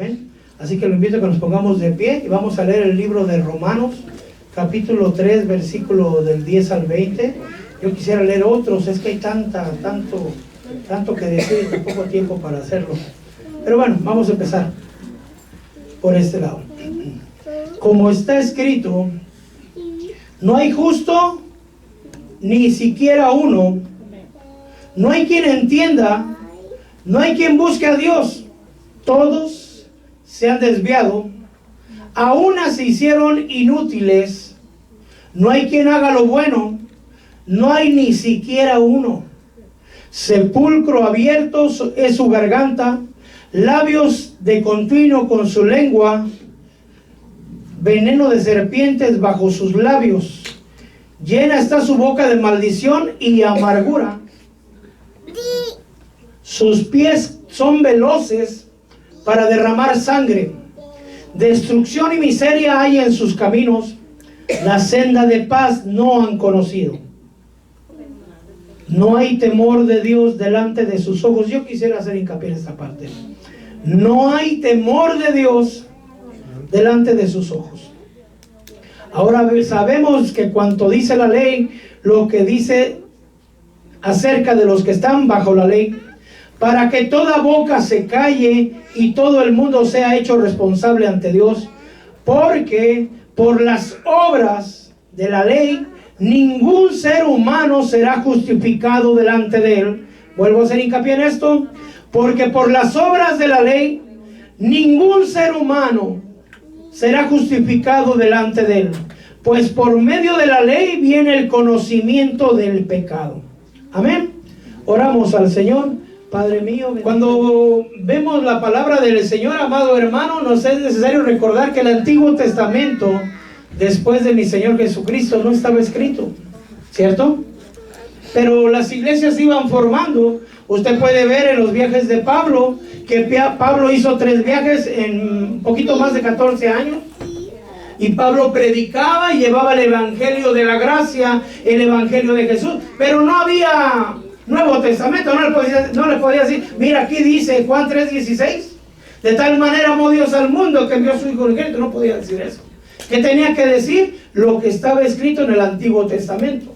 Amén. Así que lo invito a que nos pongamos de pie y vamos a leer el libro de Romanos, capítulo 3, versículo del 10 al 20. Yo quisiera leer otros, es que hay tanto que decir y tan poco tiempo para hacerlo. Pero bueno, vamos a empezar por este lado. Como está escrito, no hay justo, ni siquiera uno. No hay quien entienda, no hay quien busque a Dios. Todos se han desviado, a una se hicieron inútiles. No hay quien haga lo bueno, no hay ni siquiera uno. Sepulcro abierto es su garganta, labios de continuo con su lengua, veneno de serpientes bajo sus labios. Llena está su boca de maldición y amargura. Sus pies son veloces para derramar sangre. Destrucción y miseria hay en sus caminos. La senda de paz no han conocido. No hay temor de Dios delante de sus ojos. Yo quisiera hacer hincapié en esta parte. No hay temor de Dios delante de sus ojos. Ahora sabemos que cuanto dice la ley, lo que dice acerca de los que están bajo la ley, para que toda boca se calle y todo el mundo sea hecho responsable ante Dios, porque por las obras de la ley ningún ser humano será justificado delante de él. Vuelvo a hacer hincapié en esto, porque por las obras de la ley ningún ser humano será justificado delante de él, pues por medio de la ley viene el conocimiento del pecado. Amén. Oramos al Señor. Padre mío, cuando vemos la palabra del Señor, amado hermano, nos es necesario recordar que el Antiguo Testamento, después de mi Señor Jesucristo, no estaba escrito, ¿cierto? Pero las iglesias se iban formando. Usted puede ver en los viajes de Pablo, que Pablo hizo 3 viajes en un poquito más de 14 años. Y Pablo predicaba y llevaba el evangelio de la gracia, el evangelio de Jesús. Pero no había Nuevo Testamento, no le podía decir, mira, aquí dice Juan 3:16. De tal manera amó Dios al mundo que envió a su Hijo unigénito. No podía decir eso. ¿Qué tenía que decir? Lo que estaba escrito en el Antiguo Testamento.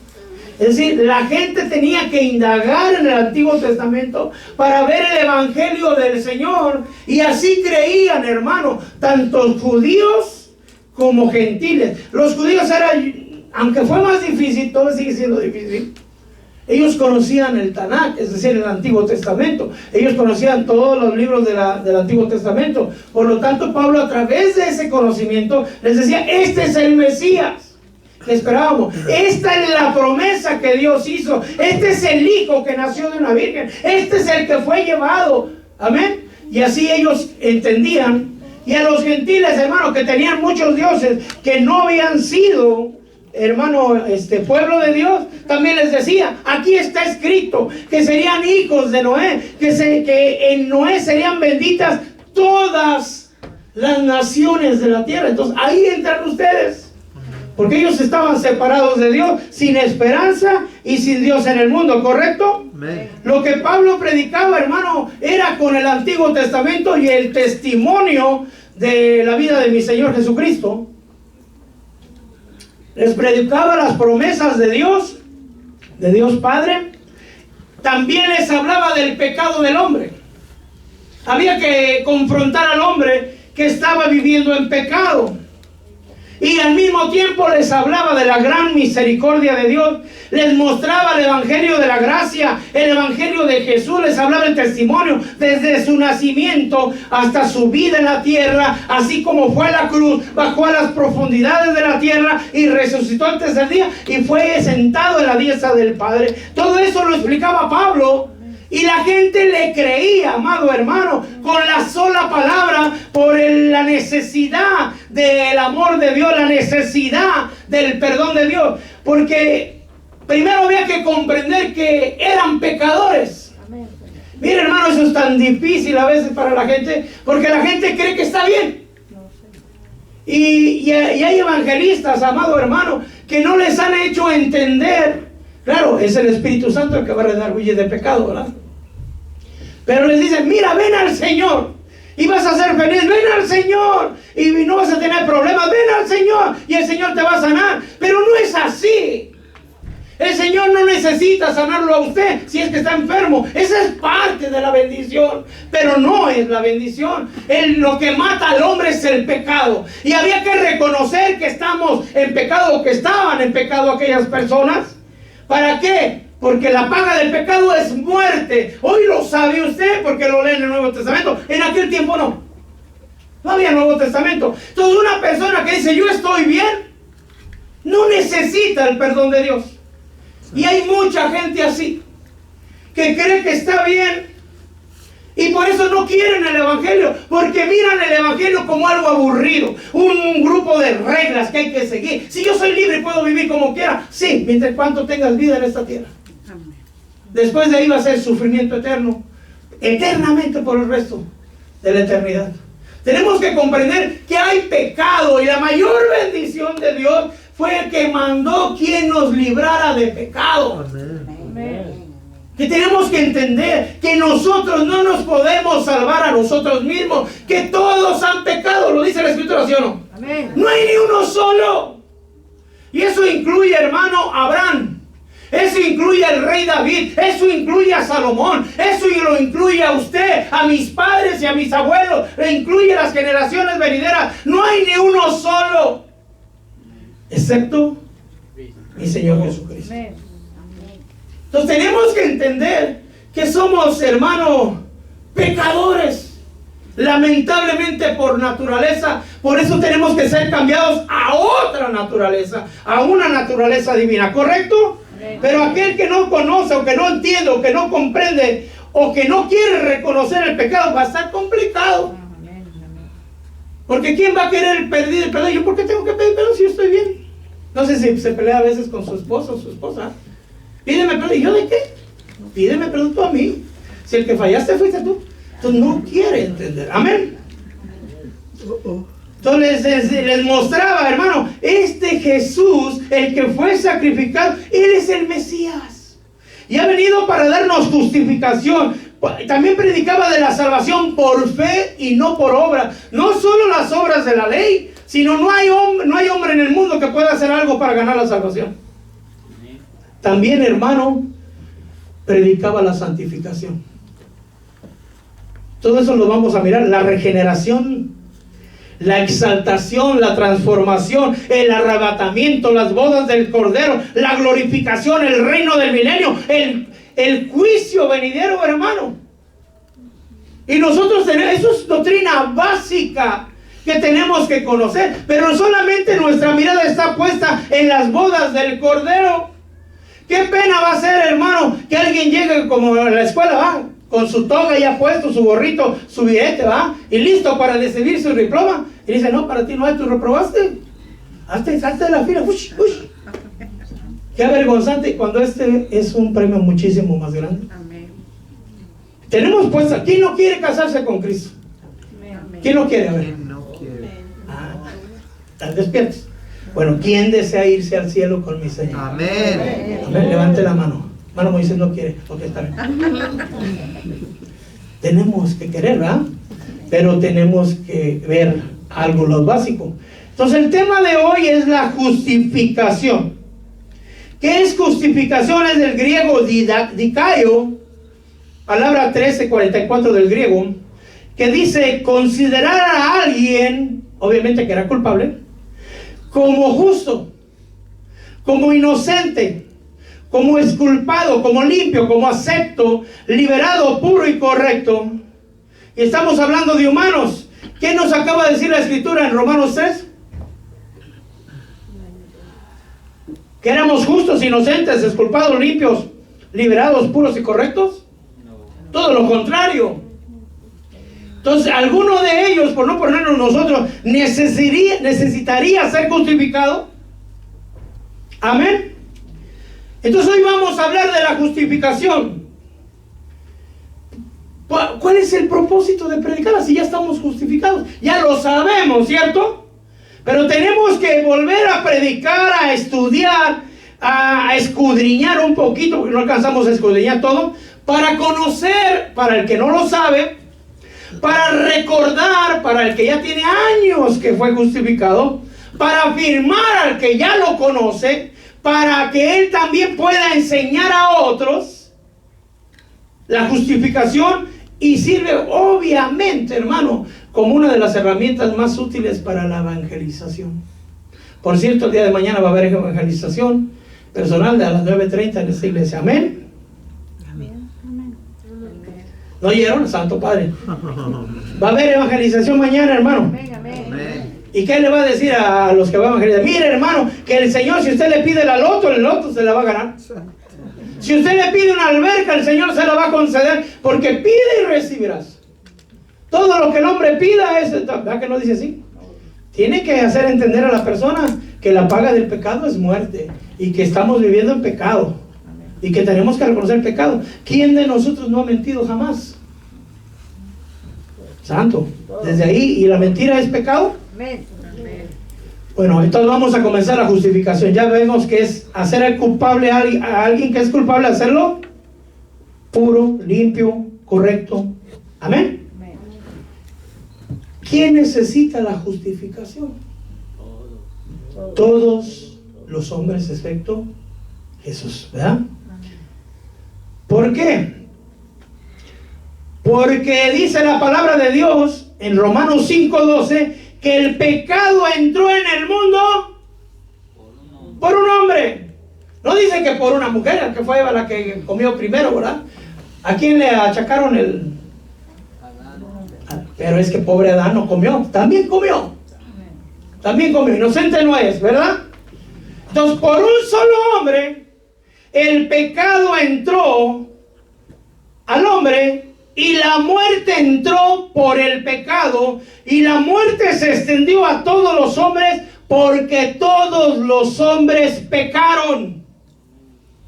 Es decir, la gente tenía que indagar en el Antiguo Testamento para ver el evangelio del Señor. Y así creían, hermano, tanto judíos como gentiles. Los judíos eran, aunque fue más difícil, todo sigue siendo difícil. Ellos conocían el Tanakh, es decir, el Antiguo Testamento. Ellos conocían todos los libros del Antiguo Testamento. Por lo tanto, Pablo, a través de ese conocimiento, les decía, este es el Mesías que esperábamos. Esta es la promesa que Dios hizo. Este es el Hijo que nació de una virgen. Este es el que fue llevado. Amén. Y así ellos entendían. Y a los gentiles, hermano, que tenían muchos dioses, que no habían sido, hermano, pueblo de Dios, también les decía, aquí está escrito que serían hijos de Noé, que en Noé serían benditas todas las naciones de la tierra. Entonces ahí entran ustedes, porque ellos estaban separados de Dios, sin esperanza y sin Dios en el mundo, ¿correcto? Amén. Lo que Pablo predicaba, hermano, era con el Antiguo Testamento y el testimonio de la vida de mi Señor Jesucristo. Les predicaba las promesas de Dios Padre. También les hablaba del pecado del hombre. Había que confrontar al hombre que estaba viviendo en pecado. Y al mismo tiempo les hablaba de la gran misericordia de Dios. Les mostraba el evangelio de la gracia, el evangelio de Jesús. Les hablaba el testimonio desde su nacimiento hasta su vida en la tierra, así como fue a la cruz, bajó a las profundidades de la tierra y resucitó el tercer día y fue sentado en la diestra del Padre. Todo eso lo explicaba Pablo. Y la gente le creía, amado hermano, con la sola palabra, por la necesidad del amor de Dios, la necesidad del perdón de Dios. Porque primero había que comprender que eran pecadores. Mira, hermano, eso es tan difícil a veces para la gente, porque la gente cree que está bien. Y hay evangelistas, amado hermano, que no les han hecho entender. Claro, es el Espíritu Santo el que va a redarguir de pecado, ¿verdad? Pero les dicen, mira, ven al Señor. y vas a ser feliz. Ven al Señor y no vas a tener problemas. Ven al Señor y el Señor te va a sanar. Pero no es así. El Señor no necesita sanarlo a usted si es que está enfermo. Esa es parte de la bendición, pero no es la bendición. Lo que mata al hombre es el pecado. Y había que reconocer que estamos en pecado, o que estaban en pecado aquellas personas. ¿Para qué? Porque la paga del pecado es muerte. Hoy lo sabe usted porque lo lee en el Nuevo Testamento. En aquel tiempo no. No había Nuevo Testamento. Entonces una persona que dice yo estoy bien, no necesita el perdón de Dios. Y hay mucha gente así, que cree que está bien, y por eso no quieren el Evangelio, porque miran el Evangelio como algo aburrido, un grupo de reglas que hay que seguir. Si yo soy libre y puedo vivir como quiera, sí, mientras cuanto tengas vida en esta tierra. Después de ahí va a ser sufrimiento eterno, eternamente por el resto de la eternidad. Tenemos que comprender que hay pecado, y la mayor bendición de Dios fue el que mandó quien nos librara de pecado. Amén. Que tenemos que entender que nosotros no nos podemos salvar a nosotros mismos, que todos han pecado, lo dice la Escritura, ¿sí o no? Amén. No hay ni uno solo. Y eso incluye, hermano, a Abraham. Eso incluye al rey David. Eso incluye a Salomón. Eso lo incluye a usted, a mis padres y a mis abuelos. Le incluye a las generaciones venideras. No hay ni uno solo, excepto mi Señor Jesucristo. Entonces tenemos que entender que somos, hermano, pecadores, lamentablemente por naturaleza. Por eso tenemos que ser cambiados a otra naturaleza, a una naturaleza divina, ¿correcto? Pero aquel que no conoce, o que no entiende, o que no comprende, o que no quiere reconocer el pecado, va a estar complicado. Porque ¿quién va a querer pedir el perdón? ¿Yo por qué tengo que pedir perdón si yo estoy bien? No sé si se pelea a veces con su esposo o su esposa. Pídeme perdón. ¿Y yo de qué? Pídeme perdón tú a mí. Si el que fallaste fuiste tú. Entonces no quiere entender. Amén. Entonces les mostraba, hermano, este Jesús, el que fue sacrificado, Él es el Mesías. Y ha venido para darnos justificación. También predicaba de la salvación por fe y no por obra. No solo las obras de la ley, sino no hay hombre en el mundo que pueda hacer algo para ganar la salvación. También, hermano, predicaba la santificación. Todo eso lo vamos a mirar. La regeneración, la exaltación, la transformación, el arrebatamiento, las bodas del Cordero, la glorificación, el reino del milenio, el juicio venidero, hermano. Y nosotros tenemos, eso es doctrina básica que tenemos que conocer. Pero solamente nuestra mirada está puesta en las bodas del Cordero. Qué pena va a ser, hermano, que alguien llegue como a la escuela, ¿va? Con su toga ya puesto, su gorrito, su billete, ¿va? Y listo para recibir su diploma. Y dice, no, para ti no hay, tú reprobaste. Salte de la fila. Ush, ush. Qué avergonzante cuando este es un premio muchísimo más grande. Amén. Tenemos puesto, ¿quién no quiere casarse con Cristo? Amén. ¿Quién no quiere? A ver. ¿Quién no quiere? ¿Están despiertos? Bueno, ¿quién desea irse al cielo con mi Señor? Amén. Amén. Levante la mano. Hermano Moisés no quiere. Ok, está bien. Tenemos que querer, ¿verdad? Pero tenemos que ver algo, lo básico. Entonces el tema de hoy es la justificación. ¿Qué es justificación? Es del griego dikaio, palabra 1344 del griego, que dice considerar a alguien, obviamente que era culpable, como justo, como inocente, como exculpado, como limpio, como acepto, liberado, puro y correcto. Y estamos hablando de humanos. ¿Qué nos acaba de decir la Escritura en Romanos 3? ¿Que éramos justos, inocentes, exculpados, limpios, liberados, puros y correctos? No. Todo lo contrario. Entonces, alguno de ellos, por no ponernos nosotros, necesitaría ser justificado. Amén. Entonces hoy vamos a hablar de la justificación. ¿Cuál es el propósito de predicar? Si ya estamos justificados, ya lo sabemos, ¿cierto? Pero tenemos que volver a predicar, a estudiar, a escudriñar un poquito, porque no alcanzamos a escudriñar todo, para conocer, para el que no lo sabe, para recordar para el que ya tiene años que fue justificado, para afirmar al que ya lo conoce, para que él también pueda enseñar a otros la justificación, y sirve obviamente, hermano, como una de las herramientas más útiles para la evangelización. Por cierto, el día de mañana va a haber evangelización personal a las 9:30 en esta iglesia. Amén. Amén. ¿No oyeron, Santo Padre? Va a haber evangelización mañana, hermano. Amén. ¿Y qué le va a decir a los que van a evangelizar? Mire, hermano, que el Señor, si usted le pide la loto, el loto se la va a ganar. Si usted le pide una alberca, el Señor se la va a conceder, porque pide y recibirás. Todo lo que el hombre pida es... ¿Verdad que no dice así? Tiene que hacer entender a la persona que la paga del pecado es muerte, y que estamos viviendo en pecado, y que tenemos que reconocer el pecado. ¿Quién de nosotros no ha mentido jamás? Santo. Desde ahí, ¿y la mentira es pecado? Bueno, entonces vamos a comenzar la justificación. Ya vemos que es hacer al culpable a alguien que es culpable, hacerlo puro, limpio, correcto. Amén. ¿Quién necesita la justificación? Todos los hombres excepto Jesús, ¿verdad? ¿Por qué? Porque dice la palabra de Dios en Romanos 5:12 que el pecado entró en el mundo por un hombre. No dice que por una mujer, que fue Eva la que comió primero, ¿verdad? ¿A quién le achacaron el...? Pero es que pobre Adán no comió, también comió. También comió, inocente no es, ¿verdad? Entonces, por un solo hombre, el pecado entró al hombre, y la muerte entró por el pecado, y la muerte se extendió a todos los hombres, porque todos los hombres pecaron.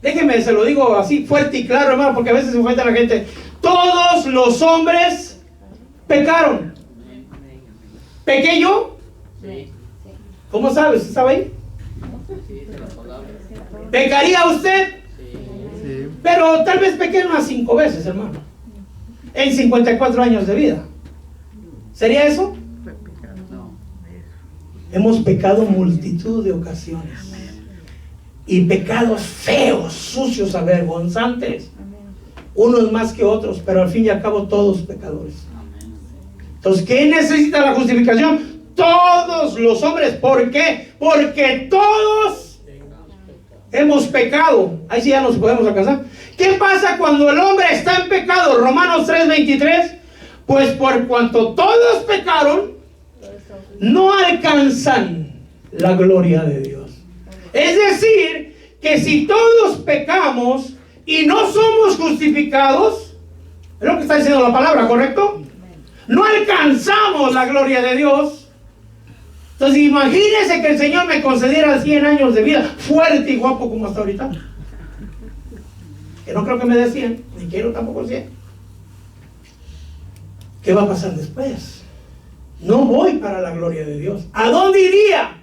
Déjeme, se lo digo así fuerte y claro, hermano, porque a veces se ofende a la gente. Todos los hombres pecaron. ¿Pequé yo? ¿Cómo sabe? ¿Usted sabe ahí? ¿Pecaría usted? Pero tal vez pequé unas 5 veces, hermano, en 54 años de vida. ¿Sería eso? Hemos pecado multitud de ocasiones, y pecados feos, sucios, avergonzantes, unos más que otros, pero al fin y al cabo todos pecadores. Entonces, ¿quién necesita la justificación? Todos los hombres. ¿Por qué? Porque todos hemos pecado. Ahí sí ya nos podemos alcanzar. ¿Qué pasa cuando el hombre está en pecado? Romanos 3:23. Pues por cuanto todos pecaron, no alcanzan la gloria de Dios. Es decir, que si todos pecamos y no somos justificados, es lo que está diciendo la palabra, ¿correcto? No alcanzamos la gloria de Dios. Entonces imagínense que el Señor me concediera 100 años de vida, fuerte y guapo como hasta ahorita, que no creo que me dé 100, ni quiero tampoco 100. ¿Qué va a pasar después? No voy para la gloria de Dios. ¿A dónde iría?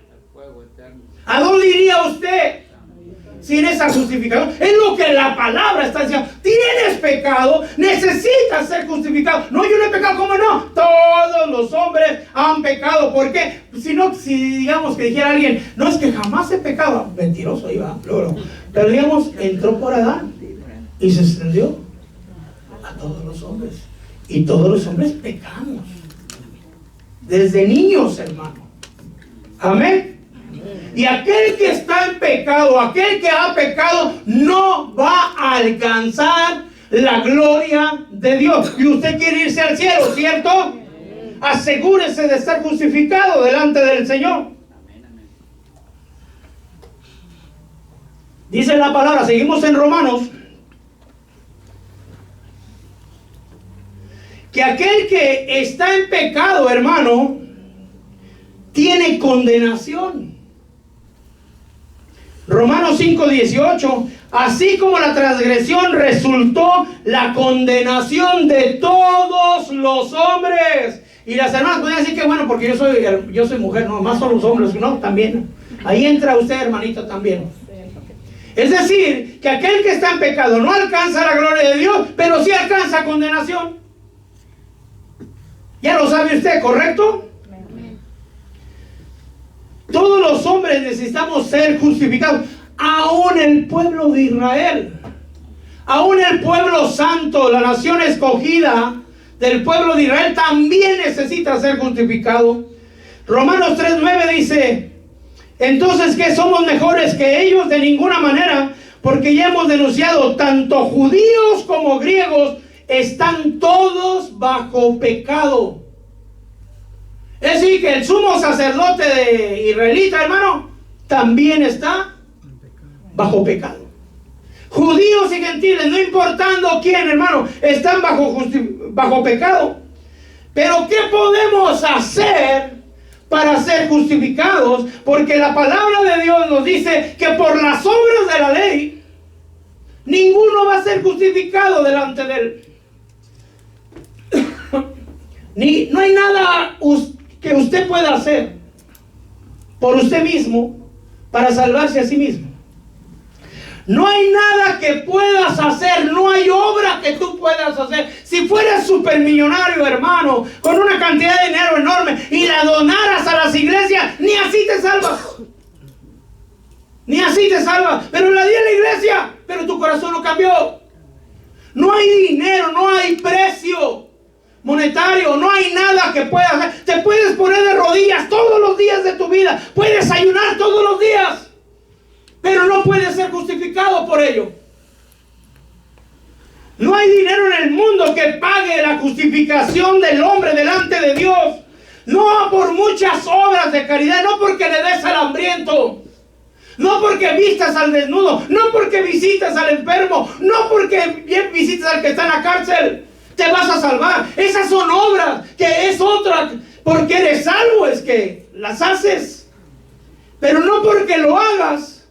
¿A dónde iría usted sin esa justificación? Es lo que la palabra está diciendo. Tienes pecado, necesitas ser justificado. No, yo no he pecado. ¿Cómo no? Todos los hombres han pecado. ¿Por qué? Si digamos que dijera alguien, no, es que jamás he pecado. Mentiroso, iba. Pero digamos, entró por Adán y se extendió a todos los hombres. Y todos los hombres pecamos. Desde niños, hermano. Amén. Y aquel que está en pecado, aquel que ha pecado, no va a alcanzar la gloria de Dios. Y usted quiere irse al cielo, ¿cierto? Asegúrese de estar justificado delante del Señor. Dice la palabra, seguimos en Romanos, que aquel que está en pecado, hermano, tiene condenación. Romanos 5:18, así como la transgresión resultó la condenación de todos los hombres. Y las hermanas pueden decir que bueno, porque yo soy mujer, no, más son los hombres, no, también. Ahí entra usted, hermanito, también. Es decir, que aquel que está en pecado no alcanza la gloria de Dios, pero sí alcanza condenación. Ya lo sabe usted, ¿correcto? Todos los hombres necesitamos ser justificados. Aún el pueblo de Israel, aún el pueblo santo, la nación escogida del pueblo de Israel también necesita ser justificado. Romanos 3:9 dice: entonces, ¿qué somos mejores que ellos? De ninguna manera, porque ya hemos denunciado, tanto judíos como griegos están todos bajo pecado. Es decir, que el sumo sacerdote de israelita, hermano, también está bajo pecado. Judíos y gentiles, no importando quién, hermano, están bajo pecado. Pero ¿qué podemos hacer para ser justificados? Porque la palabra de Dios nos dice que por las obras de la ley ninguno va a ser justificado delante de él. No hay nada que usted pueda hacer por usted mismo para salvarse a sí mismo. No hay nada que puedas hacer, no hay obra que tú puedas hacer. Si fueras supermillonario, hermano, con una cantidad de dinero enorme y la donaras a las iglesias, ni así te salvas. Ni así te salvas. Pero la di a la iglesia, pero tu corazón no cambió. No hay dinero, no hay precio monetario, no hay nada que puedas hacer. Te puedes poner de rodillas todos los días de tu vida, puedes ayunar todos los días, pero no puedes ser justificado por ello. No hay dinero en el mundo que pague la justificación del hombre delante de Dios. No por muchas obras de caridad, no porque le des al hambriento, no porque vistas al desnudo, no porque visitas al enfermo, no porque bien visitas al que está en la cárcel, te vas a salvar. Esas son obras, que es otra, porque eres salvo es que las haces, pero no porque lo hagas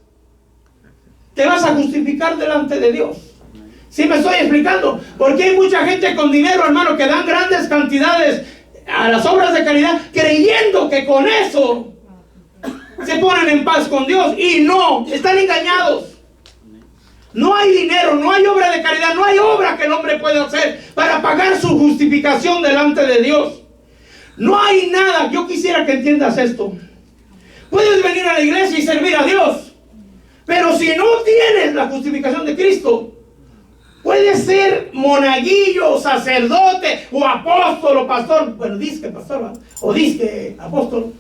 te vas a justificar delante de Dios. ¿Sí me estoy explicando? Porque hay mucha gente con dinero, hermano, que dan grandes cantidades a las obras de caridad, creyendo que con eso se ponen en paz con Dios, y no, están engañados. No hay dinero, no hay obra de caridad, no hay obra que el hombre pueda hacer para pagar su justificación delante de Dios. No hay nada. Yo quisiera que entiendas esto. Puedes venir a la iglesia y servir a Dios, pero si no tienes la justificación de Cristo, puedes ser monaguillo, sacerdote, o apóstol, o pastor. Bueno, disque pastor, ¿verdad? O disque apóstol,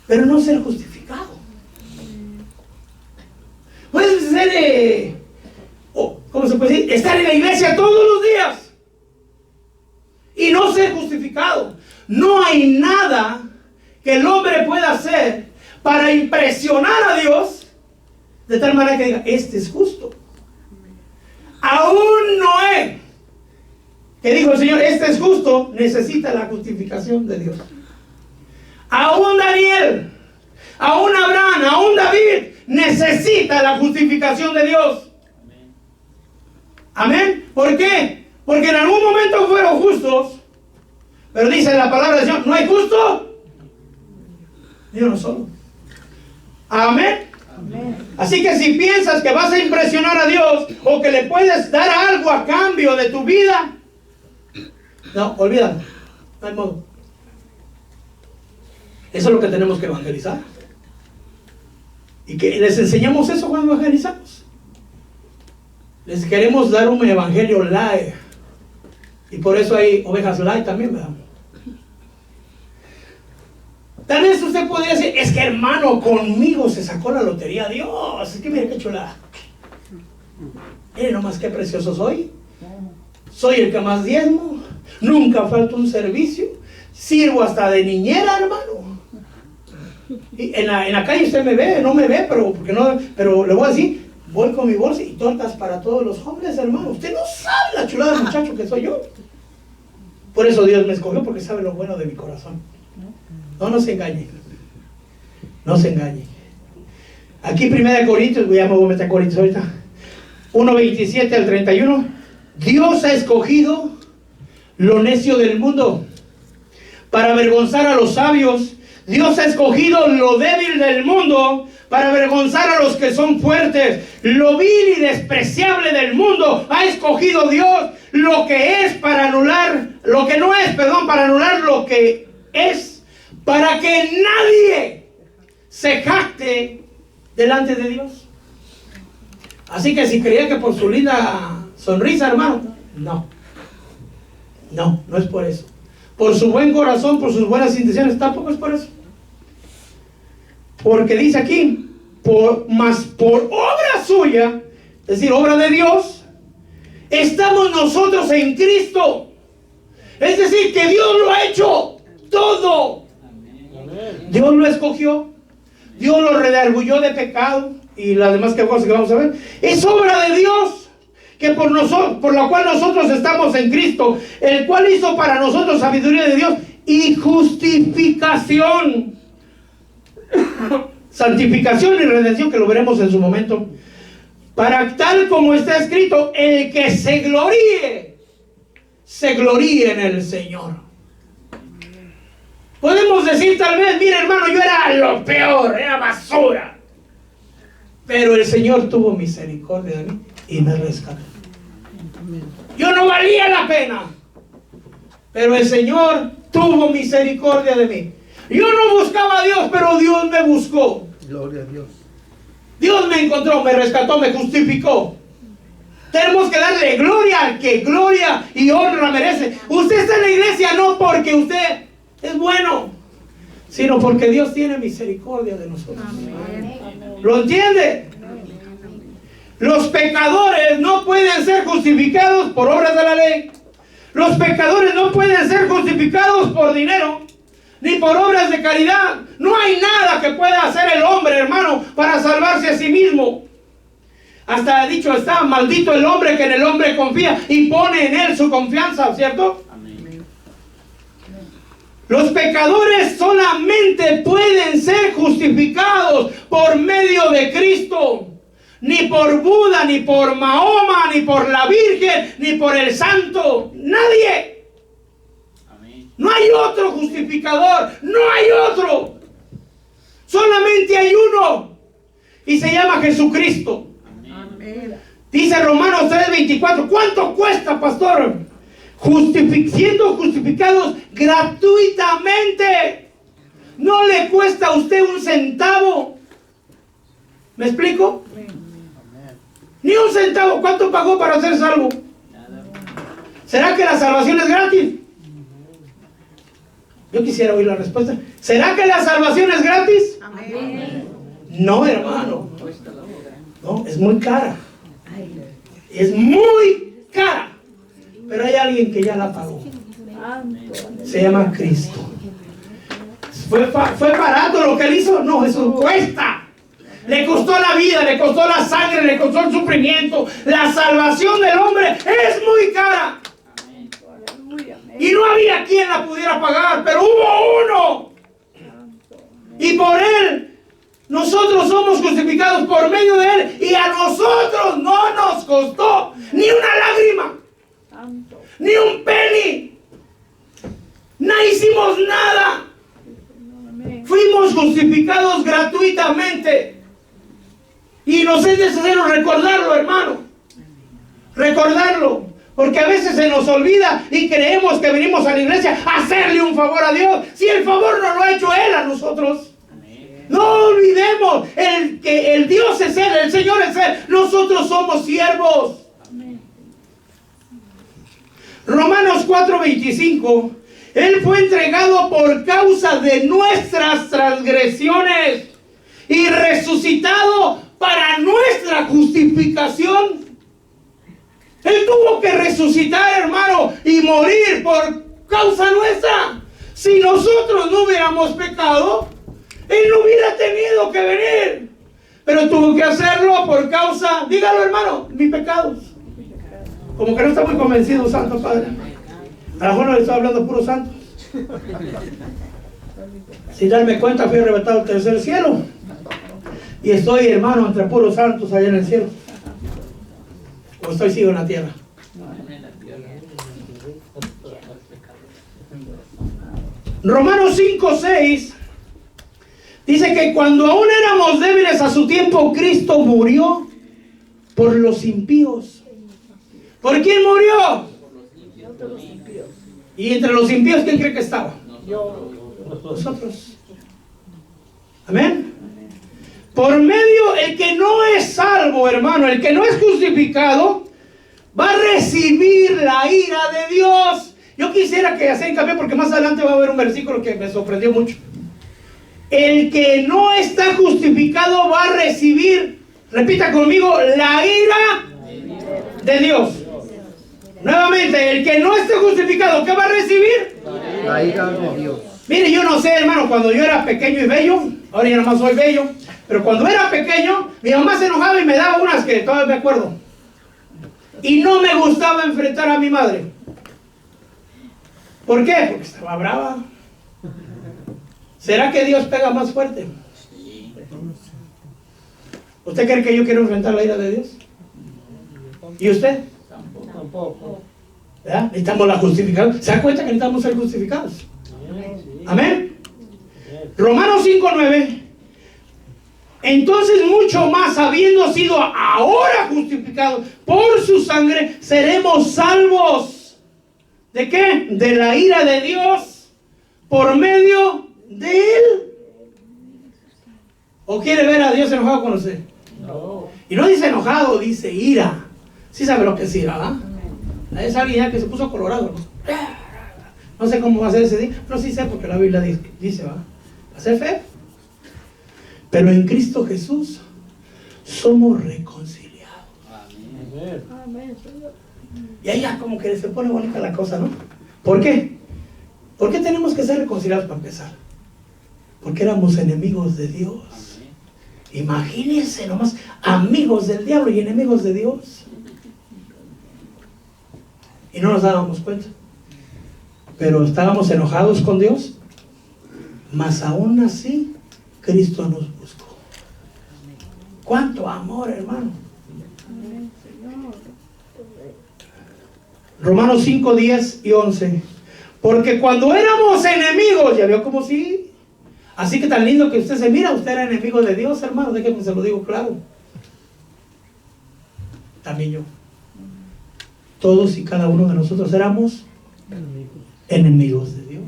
pero no ser justificado. Puedes ser ¿cómo se puede decir? Estar en la iglesia todos los días y no ser justificado. No hay nada que el hombre pueda hacer para impresionar a Dios de tal manera que diga: este es justo. Aún Noé, que dijo el Señor, este es justo, necesita la justificación de Dios. Aún Daniel, aún Abraham, aún David necesita la justificación de Dios. Amén. ¿Por qué? Porque en algún momento fueron justos, pero dice la palabra del Señor: ¿no hay justo? Ni uno solo. Amén. Amén. Así que si piensas que vas a impresionar a Dios, o que le puedes dar algo a cambio de tu vida, no, olvídalo. No hay modo. Eso es lo que tenemos que evangelizar. Y que les enseñamos eso cuando evangelizamos. Les queremos dar un evangelio light. Y por eso hay ovejas light también, ¿verdad? Tal vez usted podría decir: es que, hermano, conmigo se sacó la lotería Dios. Es que mire qué chulada. Mire nomás qué precioso soy. Soy el que más diezmo. Nunca falta un servicio. Sirvo hasta de niñera, hermano. Y en la calle usted me ve, no me ve, pero le voy a decir: voy con mi bolsa y tortas para todos los jóvenes, hermano. Usted no sabe la chulada de muchacho que soy yo. Por eso Dios me escogió, porque sabe lo bueno de mi corazón. No se engañe. No se engañe. Aquí 1 Corintios, ya me voy a meter a Corintios ahorita. 1:27 al 31. Dios ha escogido lo necio del mundo para avergonzar a los sabios. Dios ha escogido lo débil del mundo para avergonzar a los que son fuertes. Lo vil y despreciable del mundo ha escogido Dios, lo que es, para anular lo que no es, perdón, para anular lo que es, para que nadie se jacte delante de Dios. Así que si creía que por su linda sonrisa, hermano, no es por eso. Por su buen corazón, por sus buenas intenciones, tampoco es por eso. Porque dice aquí, mas por obra suya, es decir, obra de Dios, estamos nosotros en Cristo. Es decir, que Dios lo ha hecho todo. Dios lo escogió, Dios lo redarguyó de pecado y las demás cosas que vamos a ver. Es obra de Dios, que por la cual nosotros estamos en Cristo, el cual hizo para nosotros sabiduría de Dios y justificación, santificación y redención, que lo veremos en su momento, para tal como está escrito, el que se gloríe en el Señor. Podemos decir tal vez, mira hermano, yo era lo peor, era basura, pero el Señor tuvo misericordia de mí y me rescató. Yo no valía la pena, pero el Señor tuvo misericordia de mí. Yo no buscaba a Dios, pero Dios me buscó. Gloria a Dios. Dios me encontró, me rescató, me justificó. Tenemos que darle gloria al que gloria y honra merece. Usted está en la iglesia no porque usted es bueno, sino porque Dios tiene misericordia de nosotros. Amén. ¿Lo entiende? Los pecadores no pueden ser justificados por obras de la ley. Los pecadores no pueden ser justificados por dinero, ni por obras de caridad. No hay nada que pueda hacer el hombre, hermano, para salvarse a sí mismo. Hasta dicho está, maldito el hombre que en el hombre confía y pone en él su confianza, ¿cierto? Amén. Los pecadores solamente pueden ser justificados por medio de Cristo. Ni por Buda, ni por Mahoma, ni por la Virgen, ni por el Santo. Nadie. Amén. No hay otro justificador. No hay otro. Solamente hay uno. Y se llama Jesucristo. Amén. Dice Romanos 3:24. ¿Cuánto cuesta, pastor? Siendo justificados gratuitamente. No le cuesta a usted un centavo. ¿Me explico? Ni un centavo. ¿Cuánto pagó para ser salvo? ¿Será que la salvación es gratis? Yo quisiera oír la respuesta. ¿Será que la salvación es gratis? Amén. No, hermano. No, es muy cara. Es muy cara. Pero hay alguien que ya la pagó. Se llama Cristo. ¿Fue barato lo que él hizo? No, eso cuesta. Le costó la vida, le costó la sangre, le costó el sufrimiento. La salvación del hombre es muy cara. Y no había quien la pudiera pagar, pero hubo uno. Y por él, nosotros somos justificados por medio de él. Y a nosotros no nos costó ni una lágrima, ni un penny. No hicimos nada. Fuimos justificados gratuitamente. Y nos es necesario recordarlo, hermano. Recordarlo. Porque a veces se nos olvida y creemos que venimos a la iglesia a hacerle un favor a Dios. Si el favor no lo ha hecho Él a nosotros. Amén. No olvidemos que el Dios es Él, el Señor es Él. Nosotros somos siervos. Amén. Romanos 4:25. Él fue entregado por causa de nuestras transgresiones y resucitado para nuestra justificación. Él tuvo que resucitar, hermano, y morir por causa nuestra. Si nosotros no hubiéramos pecado, Él no hubiera tenido que venir. Pero tuvo que hacerlo por causa, dígalo, hermano, mis pecados. Como que no está muy convencido, Santo Padre. A lo mejor no le estoy hablando puro santos. Sin darme cuenta, fui arrebatado al tercer cielo. Y estoy, hermano, entre puros santos allá en el cielo. O sigo en la tierra. Romanos 5:6 dice que cuando aún éramos débiles a su tiempo, Cristo murió por los impíos. ¿Por quién murió? Y entre los impíos, ¿quién cree que estaba? Nosotros. Amén. Por medio, el que no es salvo, hermano, el que no es justificado, va a recibir la ira de Dios. Yo quisiera que hacer hincapié porque más adelante va a haber un versículo que me sorprendió mucho. El que no está justificado va a recibir, repita conmigo, la ira de Dios. Nuevamente, el que no esté justificado, ¿qué va a recibir? La ira de Dios. Mire, yo no sé, hermano, cuando yo era pequeño y bello, ahora ya nomás soy bello, pero cuando era pequeño, mi mamá se enojaba y me daba unas que todavía me acuerdo. Y no me gustaba enfrentar a mi madre. ¿Por qué? Porque estaba brava. ¿Será que Dios pega más fuerte? ¿Usted cree que yo quiero enfrentar la ira de Dios? ¿Y usted? Tampoco. ¿Verdad? Necesitamos la justificación. ¿Se da cuenta que necesitamos ser justificados? Amén. Romanos 5:9. Entonces mucho más, habiendo sido ahora justificados por su sangre, seremos salvos. ¿De qué? De la ira de Dios por medio de él. ¿O quiere ver a Dios enojado con usted? No. Y no dice enojado, dice ira. ¿Sí sabe lo que es ira, ¿verdad? Es alguien ya que se puso colorado, ¿no? No sé cómo va a ser ese día, pero sí sé porque la Biblia dice, ¿va? Va a ser feo. Pero en Cristo Jesús somos reconciliados. Amén. Y ahí ya como que se pone bonita la cosa, ¿no? ¿Por qué? ¿Por qué tenemos que ser reconciliados para empezar? Porque éramos enemigos de Dios. Imagínense nomás, amigos del diablo y enemigos de Dios. Y no nos dábamos cuenta. Pero estábamos enojados con Dios. Mas aún así, Cristo nos buscó. ¡Cuánto amor, hermano! Romanos 5, 10 y 11. Porque cuando éramos enemigos, ya vio como sí. Así que tan lindo que usted se mira, usted era enemigo de Dios, hermano. Déjeme se lo digo claro. También yo. Todos y cada uno de nosotros éramos enemigos de Dios.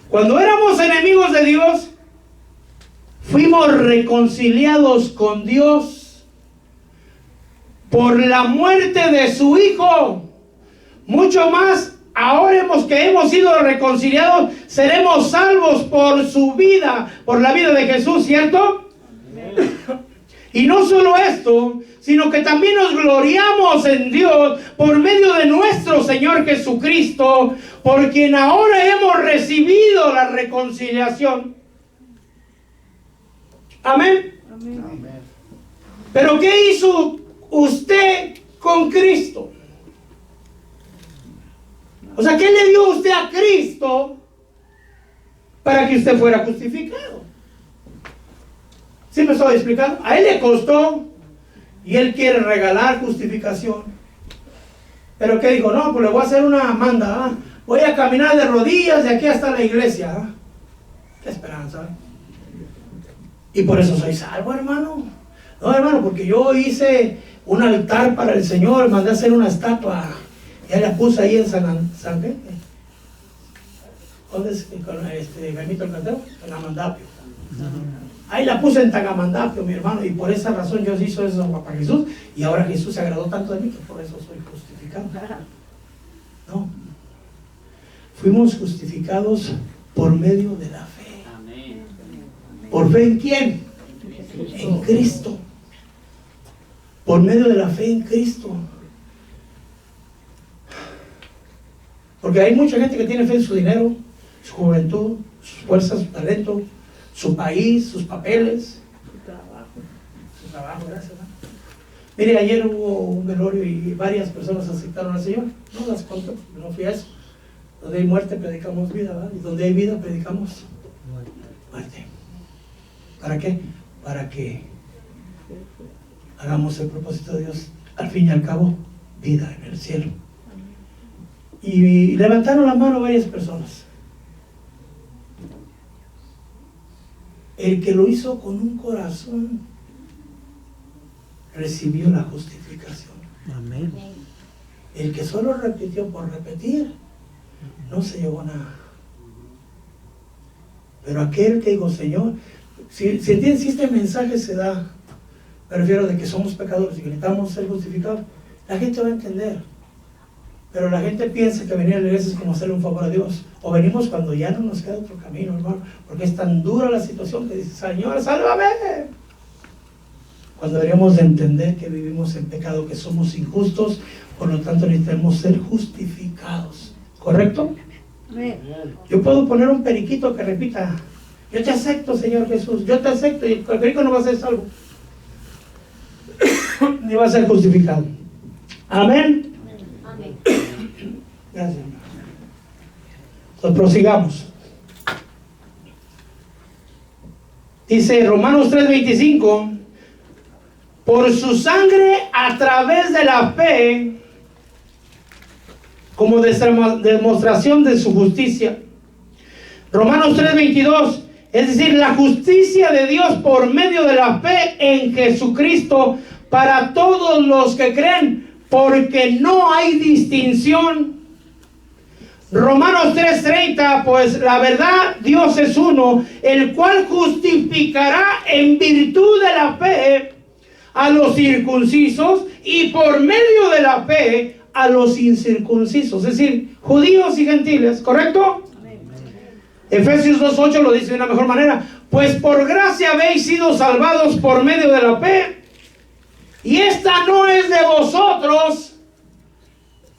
Cuando éramos enemigos de Dios, fuimos reconciliados con Dios por la muerte de su Hijo. Mucho más, ahora que hemos sido reconciliados, seremos salvos por su vida, por la vida de Jesús, ¿cierto? Y no solo esto, sino que también nos gloriamos en Dios por medio de nuestro Señor Jesucristo, por quien ahora hemos recibido la reconciliación. Amén. Amén. Pero ¿qué hizo usted con Cristo? O sea, ¿qué le dio usted a Cristo para que usted fuera justificado? ¿Sí me estoy explicando? A él le costó y él quiere regalar justificación. Pero ¿qué dijo? No, pues le voy a hacer una manda. ¿Ah? Voy a caminar de rodillas de aquí hasta la iglesia. ¿Ah? Qué esperanza. Y por eso soy salvo, hermano. No, hermano, porque yo hice un altar para el Señor, mandé a hacer una estatua. Ya la puse ahí en San ¿qué? ¿Dónde es? Con Benito el Cantero, en Amandapio. Ahí la puse en Tagamandapio, mi hermano, y por esa razón Dios hizo eso para Jesús, y ahora Jesús se agradó tanto de mí que por eso soy justificado. No. Fuimos justificados por medio de la fe. ¿Por fe en quién? En Cristo. Por medio de la fe en Cristo. Porque hay mucha gente que tiene fe en su dinero, su juventud, sus fuerzas, su talento, su país, sus papeles, su trabajo, gracias. ¿No? Mire, ayer hubo un velorio y varias personas aceptaron al Señor. No las conté, no fui a eso. Donde hay muerte predicamos vida, ¿verdad? Y donde hay vida predicamos muerte. ¿Para qué? Para que hagamos el propósito de Dios, al fin y al cabo, vida en el cielo. Y levantaron la mano varias personas. El que lo hizo con un corazón recibió la justificación. Amén. El que solo repitió por repetir no se llevó nada. Pero aquel que digo, Señor, si este mensaje se da, me refiero de que somos pecadores y que necesitamos ser justificados, la gente va a entender. Pero la gente piensa que venir a la iglesia es como hacerle un favor a Dios. O venimos cuando ya no nos queda otro camino, hermano, porque es tan dura la situación que dice, Señor, sálvame. Cuando deberíamos de entender que vivimos en pecado, que somos injustos, por lo tanto necesitamos ser justificados. ¿Correcto? Yo puedo poner un periquito que repita, yo te acepto, Señor Jesús, yo te acepto, y el perico no va a ser salvo, ni va a ser justificado. Amén. Amén. Gracias, hermano. Entonces prosigamos. Dice Romanos 3:25, por su sangre a través de la fe, como demostración de su justicia. Romanos 3:22, es decir, la justicia de Dios por medio de la fe en Jesucristo para todos los que creen, porque no hay distinción. Romanos 3:30, pues la verdad, Dios es uno, el cual justificará en virtud de la fe a los circuncisos y por medio de la fe a los incircuncisos, es decir, judíos y gentiles, ¿correcto? Efesios 2:8 lo dice de una mejor manera, pues por gracia habéis sido salvados por medio de la fe, y esta no es de vosotros.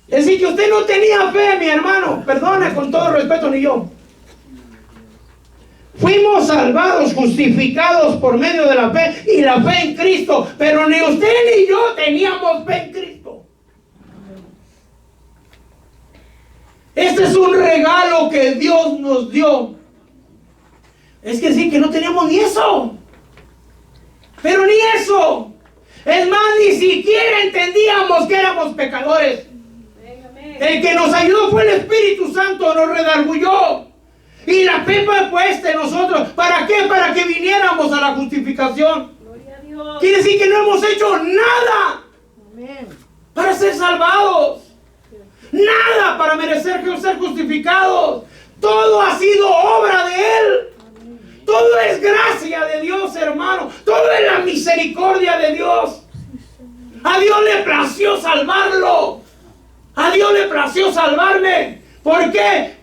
Es decir, que usted no tenía fe, mi hermano, perdone con todo respeto, ni yo. Fuimos salvados, justificados por medio de la fe, y la fe en Cristo, pero ni usted ni yo teníamos fe en Cristo. Este es un regalo que Dios nos dio. Es que sí, que no teníamos ni eso. Pero ni eso. Es más, ni siquiera entendíamos que éramos pecadores. El que nos ayudó fue el Espíritu Santo, nos redarguyó. Y la fe fue puesta en nosotros. ¿Para qué? Para que viniéramos a la justificación. Gloria a Dios. Quiere decir que no hemos hecho nada para ser salvados. Nada para merecer ser justificados. Todo ha sido obra de Él. Todo es gracia de Dios, hermano. Todo es la misericordia de Dios. A Dios le plació salvarlo. A Dios le plació salvarme. ¿Por qué?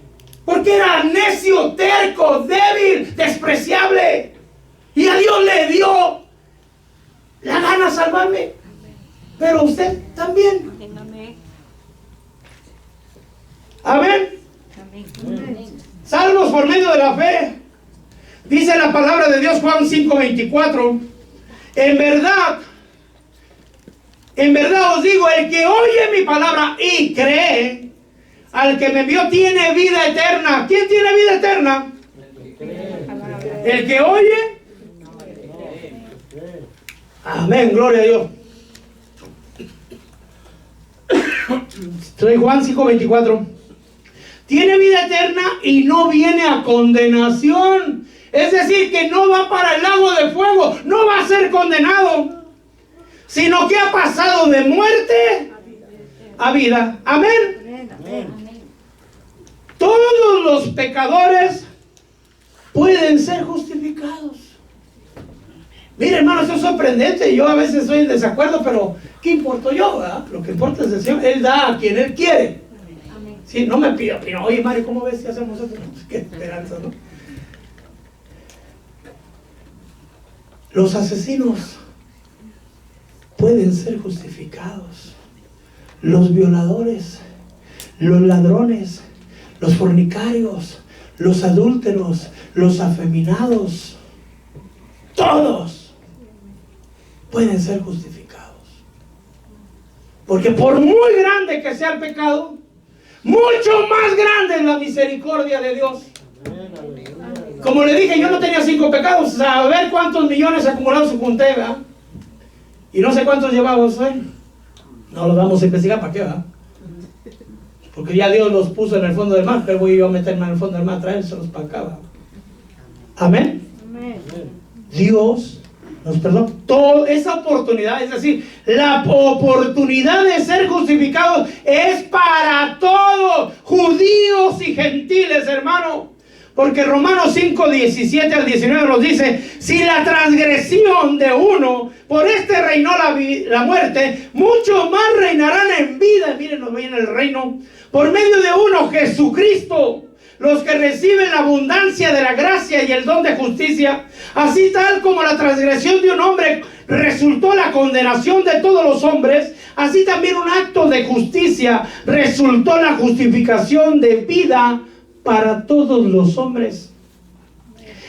Porque era necio, terco, débil, despreciable. Y a Dios le dio la gana salvarme. Pero usted también. Amén. Salvos por medio de la fe. Dice la palabra de Dios, Juan 5:24. En verdad os digo, el que oye mi palabra y cree al que me envió tiene vida eterna. ¿Quién tiene vida eterna? El que oye. Amén, gloria a Dios. Soy Juan 5:24. Tiene vida eterna y no viene a condenación. Es decir, que no va para el lago de fuego, no va a ser condenado, sino que ha pasado de muerte a vida. Amén. Todos los pecadores pueden ser justificados. Mire, hermano, eso es sorprendente. Yo a veces estoy en desacuerdo, pero ¿qué importo yo, verdad? Lo que importa es el Señor. Él da a quien Él quiere. Sí, no me pida opinión. Oye, Mario, ¿cómo ves si hacemos esto? Qué esperanza, ¿no? Los asesinos pueden ser justificados. Los violadores, los ladrones, los fornicarios, los adúlteros, los afeminados, todos pueden ser justificados. Porque por muy grande que sea el pecado, mucho más grande es la misericordia de Dios. Como le dije, yo no tenía 5 pecados. A ver cuántos millones acumulados junté, ¿verdad? Y no sé cuántos llevamos hoy. No los vamos a investigar, ¿para qué, verdad? Porque ya Dios los puso en el fondo del mar. Pero voy yo a meterme en el fondo del mar, traérselos para acá, ¿verdad? Amén. Dios nos perdona toda esa oportunidad, es decir, la oportunidad de ser justificados es para todos, judíos judíos y gentiles, hermano. Porque Romanos 5, 17 al 19 nos dice: si la transgresión de uno, por este reinó la muerte, muchos más reinarán en vida. Miren, nos viene el reino por medio de uno, Jesucristo, los que reciben la abundancia de la gracia y el don de justicia. Así tal como la transgresión de un hombre resultó la condenación de todos los hombres, así también un acto de justicia resultó la justificación de vida para todos los hombres.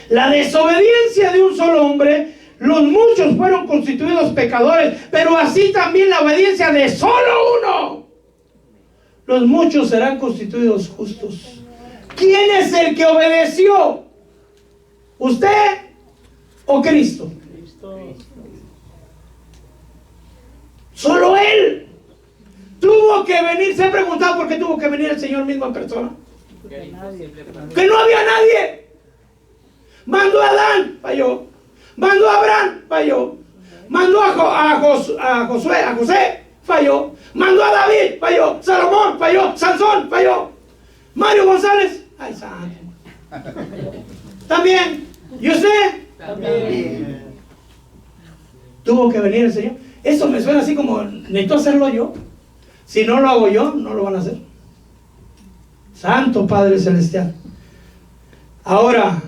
La desobediencia de un solo hombre, los muchos fueron constituidos pecadores, pero así también la obediencia de solo uno, los muchos serán constituidos justos. ¿Quién es el que obedeció? ¿Usted o Cristo? Solo Él. Tuvo que venir. ¿Se ha preguntado por qué tuvo que venir el Señor mismo en persona? Que no había nadie. Mandó a Adán, falló. Mandó a Abraham, falló. Mandó a José, falló. Mandó a David, falló. Salomón, falló. Sansón, falló. Mario González, ay, santo. También. ¿Y usted? También. Tuvo que venir el Señor. Eso me suena así como, necesito hacerlo yo. Si no lo hago yo, no lo van a hacer. Santo Padre Celestial. Ahora,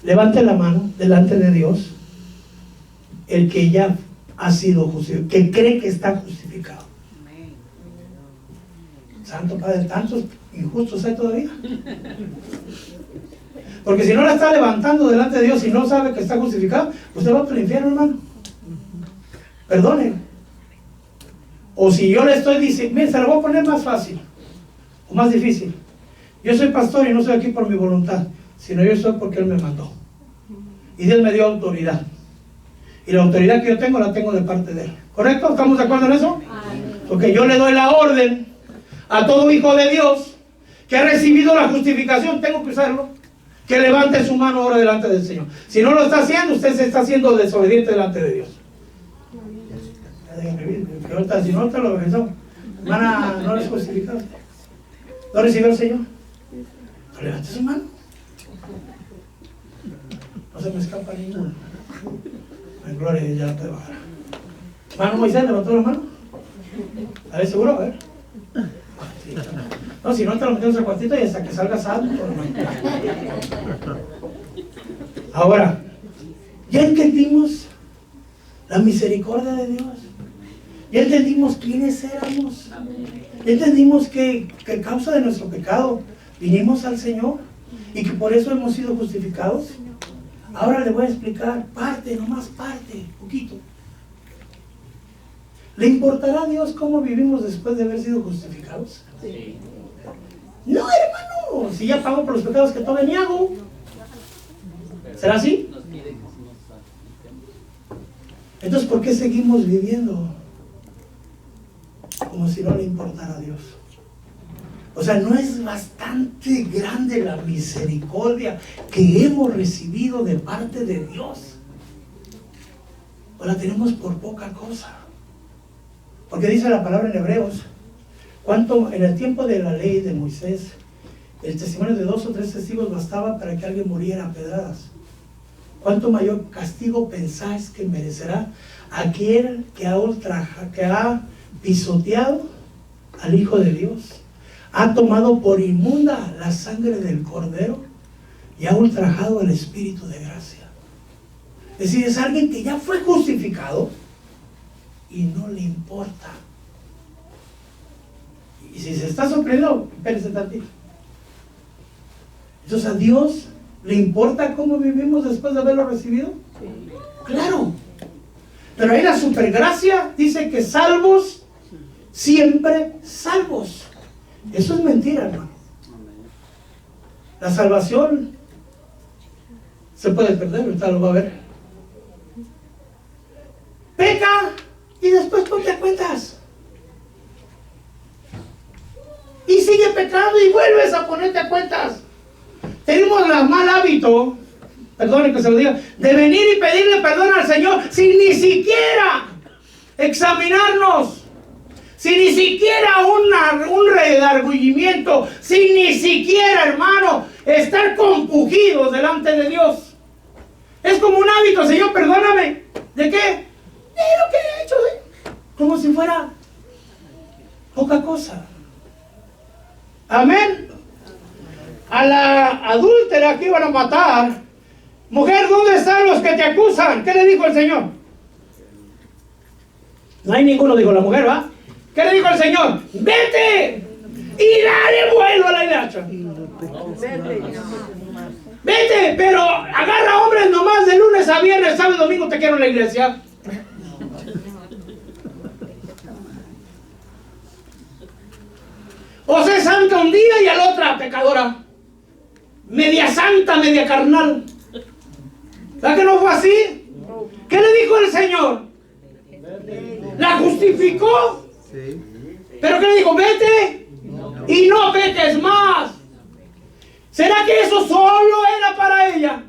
levante la mano delante de Dios el que ya ha sido justificado, que cree que está justificado. Santo Padre, tantos injustos hay todavía. Porque si no la está levantando delante de Dios y no sabe que está justificado, usted va para el infierno, hermano. Perdone. O si yo le estoy diciendo, mire, se lo voy a poner más fácil o más difícil. Yo soy pastor y no estoy aquí por mi voluntad, sino yo soy porque Él me mandó. Y Dios me dio autoridad. Y la autoridad que yo tengo, la tengo de parte de Él. ¿Correcto? ¿Estamos de acuerdo en eso? Porque yo le doy la orden a todo hijo de Dios que ha recibido la justificación, tengo que usarlo, que levante su mano ahora delante del Señor. Si no lo está haciendo, usted se está haciendo desobediente delante de Dios. Si no te lo obedeció, hermana, no es justificado. ¿No recibió el Señor? Pues levante su mano. No se me escapa ninguna. En gloria a Dios, ya no te bajará. Hermano Moisés, ¿levantó la mano? A ver, seguro, a ver. No, si no te lo metemos al cuartito y hasta que salga salvo. Ahora, ya entendimos la misericordia de Dios. Ya entendimos quiénes éramos. Ya entendimos que a causa de nuestro pecado vinimos al Señor y que por eso hemos sido justificados. Ahora le voy a explicar parte, nomás parte, poquito. ¿Le importará a Dios cómo vivimos después de haber sido justificados? Sí. No, hermano, si ya pago por los pecados que todavía ni hago. ¿Será así? Entonces, ¿por qué seguimos viviendo como si no le importara a Dios? O sea, ¿no es bastante grande la misericordia que hemos recibido de parte de Dios? ¿O la tenemos por poca cosa? Porque dice la palabra en Hebreos, cuánto en el tiempo de la ley de Moisés, el testimonio de 2 o 3 testigos bastaba para que alguien muriera a pedradas. ¿Cuánto mayor castigo pensáis que merecerá aquel que ha pisoteado al Hijo de Dios? Ha tomado por inmunda la sangre del Cordero y ha ultrajado el Espíritu de gracia. Es decir, es alguien que ya fue justificado y no le importa. Y si se está sorprendiendo, espérese tantito. Entonces, ¿a Dios le importa cómo vivimos después de haberlo recibido? Sí. Claro. Pero ahí la supergracia dice que salvos, siempre salvos. Eso es mentira, hermano. La salvación se puede perder, ahorita lo va a ver. Peca y después ponte a cuentas. Y sigue pecando y vuelves a ponerte a cuentas. Tenemos el mal hábito, perdone que se lo diga, de venir y pedirle perdón al Señor sin ni siquiera examinarnos. Si ni siquiera un redargüimiento, si ni siquiera, hermano, estar compungidos delante de Dios. Es como un hábito, Señor, perdóname. ¿De qué? De lo que he hecho. Como si fuera poca cosa. Amén. A la adúltera que iban a matar, mujer, ¿dónde están los que te acusan? ¿Qué le dijo el Señor? No hay ninguno, dijo la mujer, ¿va? ¿Qué le dijo el Señor? Vete y dale vuelo a la hilacha. Vete, pero agarra hombres nomás de lunes a viernes, sábado y domingo te quiero en la iglesia. O sea, santa un día y al otro pecadora. Media santa, media carnal. ¿Verdad que no fue así? ¿Qué le dijo el Señor? ¿La justificó? Sí. ¿Pero qué le dijo? Vete y no peques más. ¿Será que eso solo era para ella?